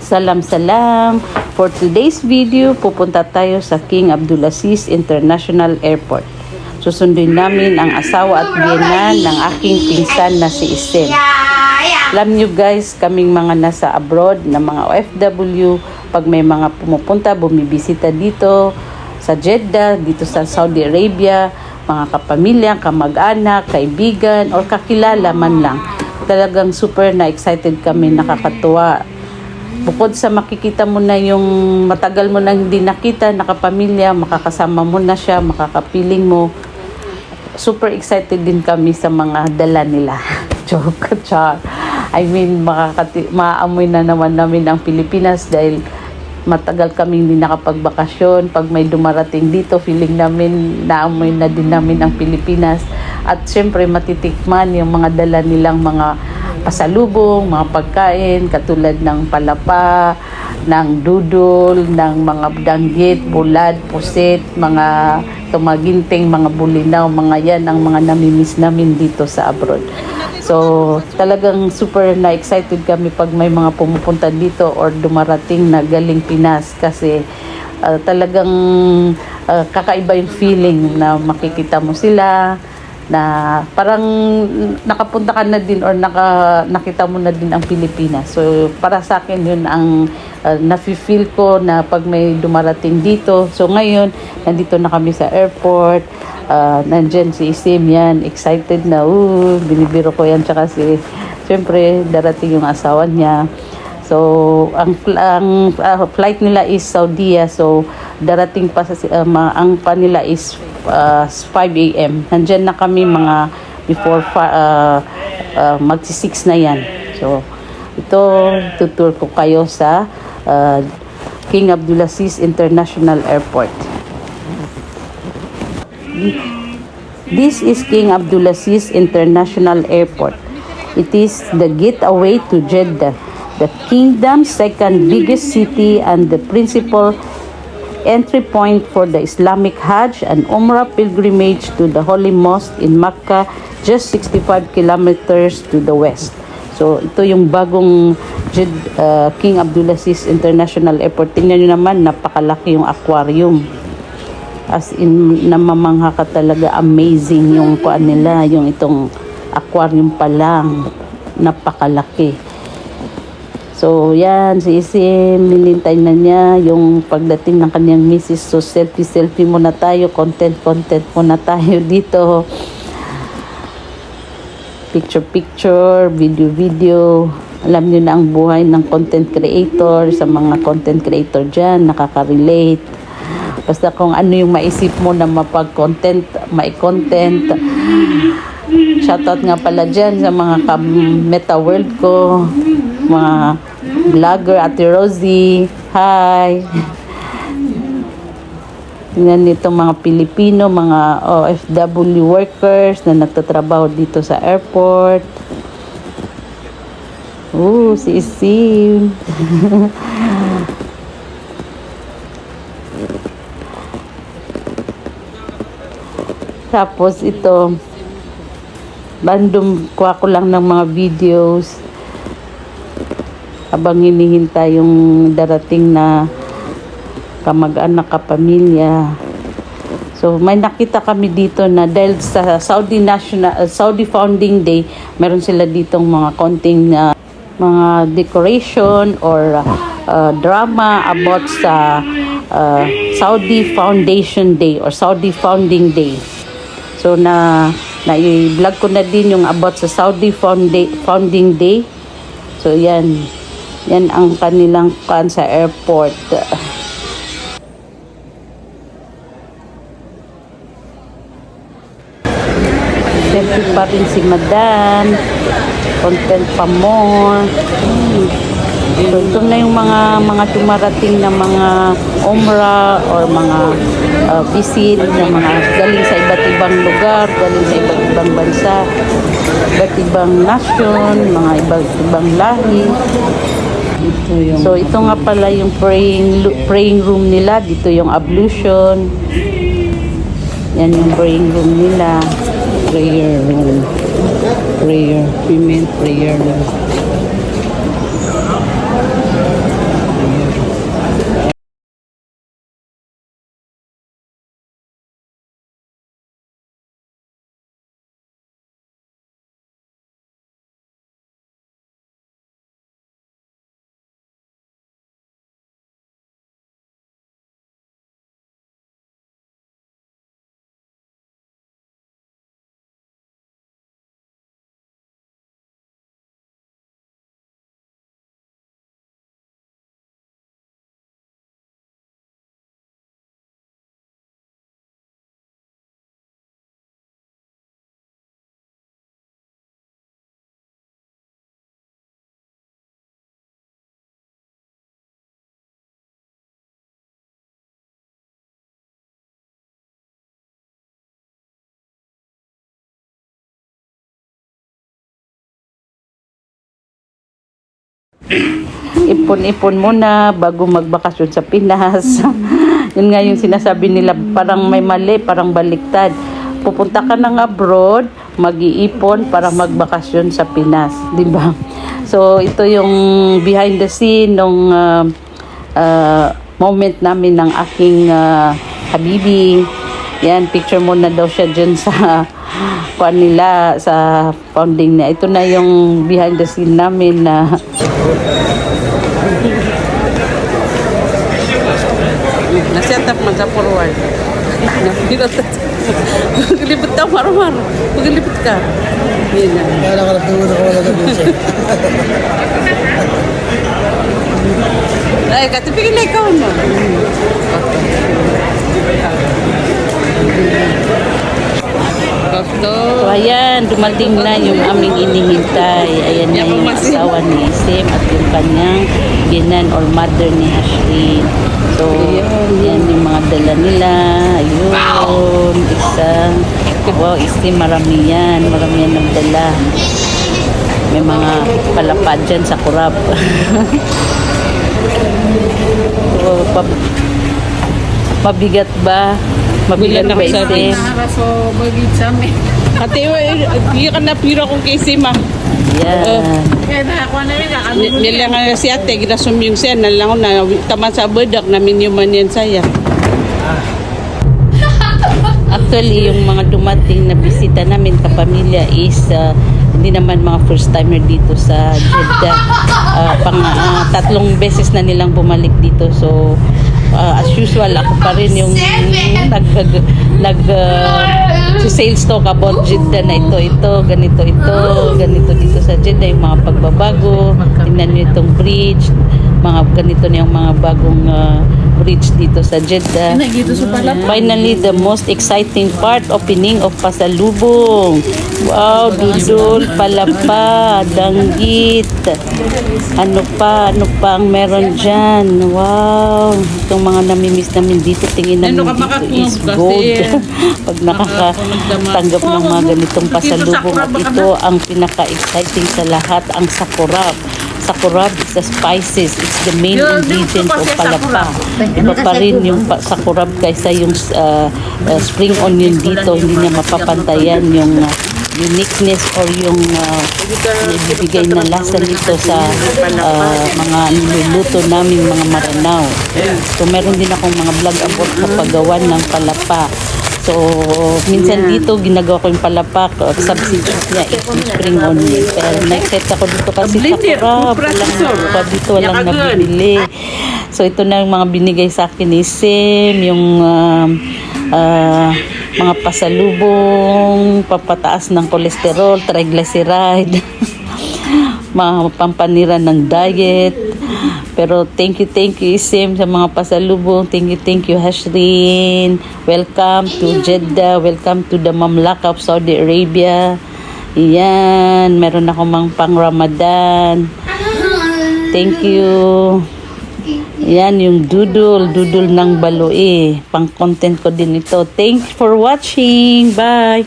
Salam salam! For today's video, pupunta tayo sa King Abdulaziz International Airport. Susunduin namin ang asawa at biyenan ng aking pinsan na si Isem. Alam nyo guys, kaming mga nasa abroad na mga OFW, pag may mga pumupunta, bumibisita dito sa Jeddah, dito sa Saudi Arabia, mga kapamilya, kamag-anak, kaibigan, or kakilala man lang. Talagang super na excited kami, nakakatuwa. Bukod sa makikita mo na yung matagal mo nang hindi nakita, nakapamilya, makakasama mo na siya, makakapiling mo. Super excited din kami sa mga dala nila. Joke, char. I mean, maamoy na naman namin ang Pilipinas dahil matagal kaming hindi nakapagbakasyon. Pag may dumarating dito, feeling namin naamoy na din namin ang Pilipinas. At syempre matitikman yung mga dala nilang mga pasalubong, mga pagkain, katulad ng palapa, ng dudol, ng mga danggit, bulad, pusit, mga tumaginting, mga bulinaw, mga yan ang mga namimiss namin dito sa abroad. So, talagang super na excited kami pag may mga pumupunta dito or dumarating na galing Pinas kasi talagang kakaiba yung feeling na makikita mo sila, na parang nakapunta ka na din or nakita mo na din ang Pilipinas. So para sa akin yun ang nafe-feel ko na pag may dumarating dito. So ngayon nandito na kami sa airport, nandyan si Isem yan, excited na, binibiro ko yan, tsaka siyempre darating yung asawa niya. So ang flight nila is Saudi, so darating pa sa ang panila is 5 AM. Nandiyan na kami mga before magsi-6 na yan. So ito, tutur ko kayo sa King Abdulaziz International Airport. This is King Abdulaziz International Airport. It is the gateway to Jeddah, the kingdom's second biggest city and the principal entry point for the Islamic Hajj and Umrah pilgrimage to the Holy Mosque in Mecca, just 65 kilometers to the west. So ito yung bagong King Abdulaziz International Airport. Tingnan nyo naman, napakalaki yung aquarium. As in, namamangha ka talaga, amazing yung kuan nila, yung itong aquarium pa lang, napakalaki. So, yan, si Isem, nilintay na niya yung pagdating ng kanyang misis. So, selfie muna tayo, content muna tayo dito. Picture, video. Alam niyo na ang buhay ng content creator, sa mga content creator dyan, nakaka-relate. Basta kung ano yung maisip mo na mapag-content, mai-content. Shoutout nga pala dyan sa mga ka-meta world ko, mga vlogger, Ate Rosie, hi! Tingnan nito mga Pilipino, mga OFW workers na nagtatrabaho dito sa airport. Si Isem. Tapos ito, bandom kuha ko lang ng mga videos habang hinihintay yung darating na kamag-anak, kapamilya. So may nakita kami dito na dahil sa Saudi Founding Day, meron sila ditong mga konting mga decoration or drama about sa Saudi Foundation Day or Saudi Founding Day. So na-vlog ko na din yung about sa Saudi Founding Day. So yan ang kanilang kan sa airport. Selfie pa rin si Madam. Content pa more. So ito na yung mga dumarating na mga umrah or mga visit na mga galing sa iba't ibang lugar, galing sa iba't ibang bansa, iba't ibang nation, mga iba't ibang lahi. So ito nga pala yung praying room nila. Dito yung ablution. Yan yung praying room nila. Prayer room. Female prayer room. ipon-ipon muna bago magbakasyon sa Pinas. Yun nga yung sinasabi nila, parang may mali, parang baliktad. Pupunta ka ng abroad, mag-iipon para magbakasyon sa Pinas, di ba? So ito yung behind the scene nung moment namin ng aking habibi. Yan, picture muna daw siya dyan sa kuan nila, sa founding na. Ito na yung behind the scene namin na na-set up man sa forward. Paglipot ka, maro-maro. Paglipot ka. Yan na. Kaya nakaratungan ako na gabi siya. Ay, katipigin na ikaw no. So, ayan, dumating na yung aming inihintay. Ayan na yung asawa ni Isim at yung kanyang ginan or mother ni Ashley. So, ayan yung mga dala nila. Ayun, isang, wow, Isim, marami yan. Marami yan ng dala. May mga palapad dyan sa kurap. So, mabigat ba? Mabigat ba Isim? So, bagit sa amin. Ate, hindi ka napira kong kay ma. Yan. Kaya na ako na rin, Nila nga si ate, ginasum yung siya, nalang na taman sa badak, namin yung man yan saya. Actually, yung mga dumating na bisita namin kapamilya is hindi naman mga first timer dito sa Jeddah. Tatlong beses na nilang bumalik dito. So, as usual, ako pa rin yung sales talk about Jeddah na ganito dito sa Jeddah, yung mga pagbabago. Tingnan nyo itong bridge, mga ganito na yung mga bagong bridge dito sa Jeddah. Finally, the most exciting part, opening of pasalubong. Wow, dudol, palapa, danggit. Ano pa ang meron dyan? Wow, itong mga namimiss namin dito, tingin namin dito is gold. Pag nakakatanggap ng mga ganitong pasalubong, at ito ang pinaka-exciting sa lahat, ang sakurab. Sakurab is the spices. It's the main ingredient of palapa. Iba pa rin yung sakurab kaysa yung spring onion dito. Hindi niya mapapantayan yung uniqueness or yung ibibigay na lasa nito sa mga niluluto namin mga Maranao. So meron din akong mga vlog about sa paggawa ng palapa. So, minsan dito, ginagawa ko yung palapak. Substitute niya, yung spring onion. Pero na-excite ako dito kasi sa kurap. Dito walang nabibili. So, ito na yung mga binigay sa akin ni Sim. Yung mga pasalubong, papataas ng kolesterol, triglyceride. Mga pampanira ng diet. Pero thank you Isim sa mga pasalubong. Thank you Hashrin. Welcome to Jeddah. Welcome to the Mamlaka of Saudi Arabia. Iyan, meron ako mang pang Ramadan. Thank you. Yan yung dudul ng Baloi. Pang content ko din ito. Thanks for watching. Bye.